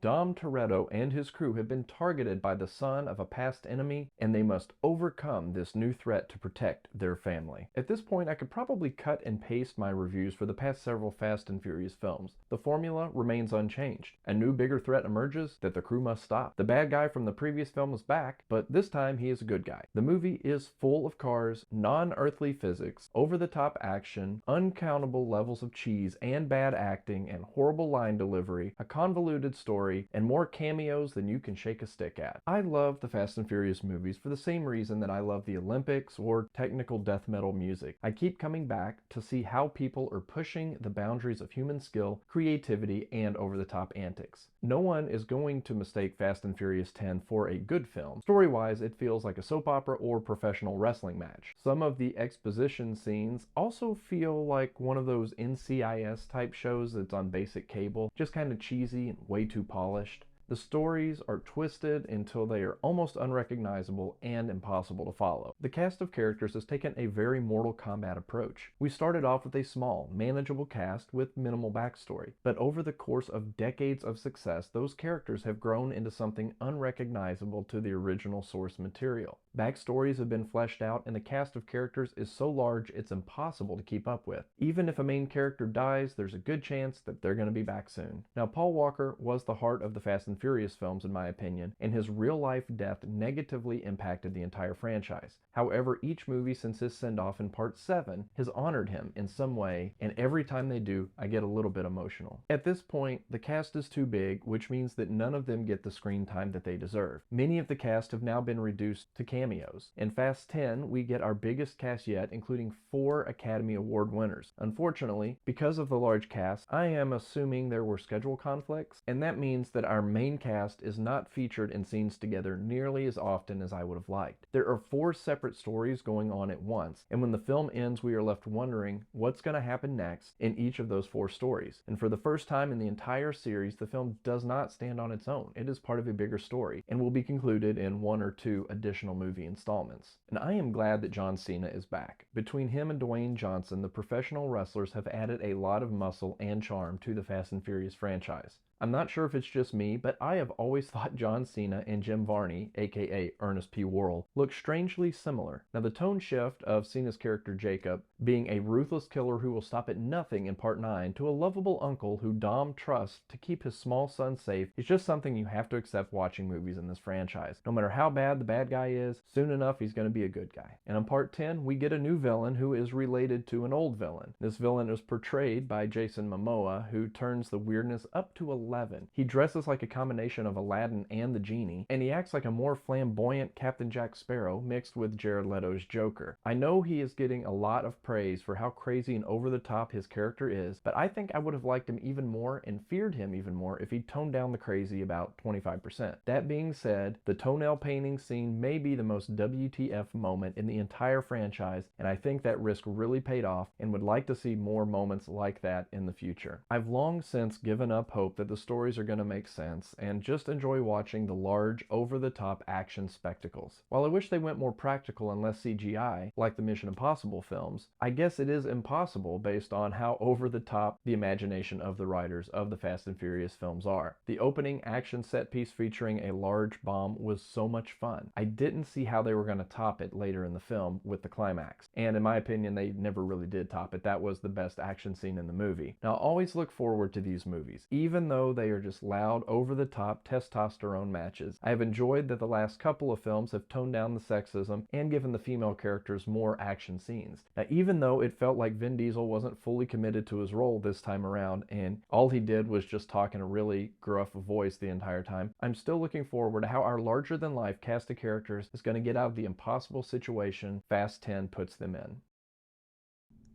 Dom Toretto and his crew have been targeted by the son of a past enemy, and they must overcome this new threat to protect their family. At this point, I could probably cut and paste my reviews for the past several Fast and Furious films. The formula remains unchanged. A new bigger threat emerges that the crew must stop. The bad guy from the previous film is back, but this time he is a good guy. The movie is full of cars, non-earthly physics, over-the-top action, uncountable levels of cheese and bad acting and horrible line delivery, a convoluted story, and more cameos than you can shake a stick at. I love the Fast and Furious movies for the same reason that I love the Olympics or technical death metal music. I keep coming back to see how people are pushing the boundaries of human skill, creativity, and over-the-top antics. No one is going to mistake Fast and Furious 10 for a good film. Story-wise, it feels like a soap opera or professional wrestling match. Some of the exposition scenes also feel like one of those NCIS type shows that's on basic cable, just kind of cheesy and way too polished. The stories are twisted until they are almost unrecognizable and impossible to follow. The cast of characters has taken a very Mortal Kombat approach. We started off with a small, manageable cast with minimal backstory, but over the course of decades of success, those characters have grown into something unrecognizable to the original source material. Backstories have been fleshed out, and the cast of characters is so large it's impossible to keep up with. Even if a main character dies, there's a good chance that they're going to be back soon. Now, Paul Walker was the heart of the Fast and Furious films in my opinion, and his real-life death negatively impacted the entire franchise. However, each movie since his send-off in Part 7 has honored him in some way, and every time they do, I get a little bit emotional. At this point, the cast is too big, which means that none of them get the screen time that they deserve. Many of the cast have now been reduced to cameos. In Fast 10, we get our biggest cast yet, including 4 Academy Award winners. Unfortunately, because of the large cast, I am assuming there were schedule conflicts, and that means that our main cast is not featured in scenes together nearly as often as I would have liked. There are 4 separate stories going on at once, and when the film ends, we are left wondering what's going to happen next in each of those 4 stories. And for the first time in the entire series, the film does not stand on its own. It is part of a bigger story, and will be concluded in 1 or 2 additional movie installments. And I am glad that John Cena is back. Between him and Dwayne Johnson, the professional wrestlers have added a lot of muscle and charm to the Fast and Furious franchise. I'm not sure if it's just me, but I have always thought John Cena and Jim Varney, aka Ernest P. Worrell, look strangely similar. Now, the tone shift of Cena's character Jacob being a ruthless killer who will stop at nothing in Part 9 to a lovable uncle who Dom trusts to keep his small son safe is just something you have to accept watching movies in this franchise. No matter how bad the bad guy is, soon enough he's going to be a good guy. And in Part 10, we get a new villain who is related to an old villain. This villain is portrayed by Jason Momoa, who turns the weirdness up to 11. He dresses like a combination of Aladdin and the Genie, and he acts like a more flamboyant Captain Jack Sparrow mixed with Jared Leto's Joker. I know he is getting a lot of praise for how crazy and over-the-top his character is, but I think I would have liked him even more and feared him even more if he toned down the crazy about 25%. That being said, the toenail painting scene may be the most WTF moment in the entire franchise, and I think that risk really paid off and would like to see more moments like that in the future. I've long since given up hope that the stories are going to make sense and just enjoy watching the large, over-the-top action spectacles. While I wish they went more practical and less CGI, like the Mission Impossible films, I guess it is impossible based on how over-the-top the imagination of the writers of the Fast and Furious films are. The opening action set piece featuring a large bomb was so much fun. I didn't see how they were going to top it later in the film with the climax, and in my opinion they never really did top it. That was the best action scene in the movie. Now, I always look forward to these movies, even though they are just loud, over-the-top testosterone matches. I have enjoyed that the last couple of films have toned down the sexism and given the female characters more action scenes. Now, even though it felt like Vin Diesel wasn't fully committed to his role this time around and all he did was just talk in a really gruff voice the entire time, I'm still looking forward to how our larger-than-life cast of characters is going to get out of the impossible situation Fast 10 puts them in.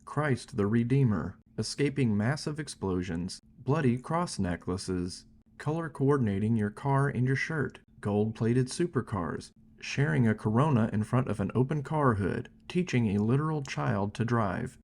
Christ the Redeemer, escaping massive explosions, bloody cross necklaces, color coordinating your car and your shirt, gold-plated supercars, sharing a Corona in front of an open car hood, teaching a literal child to drive,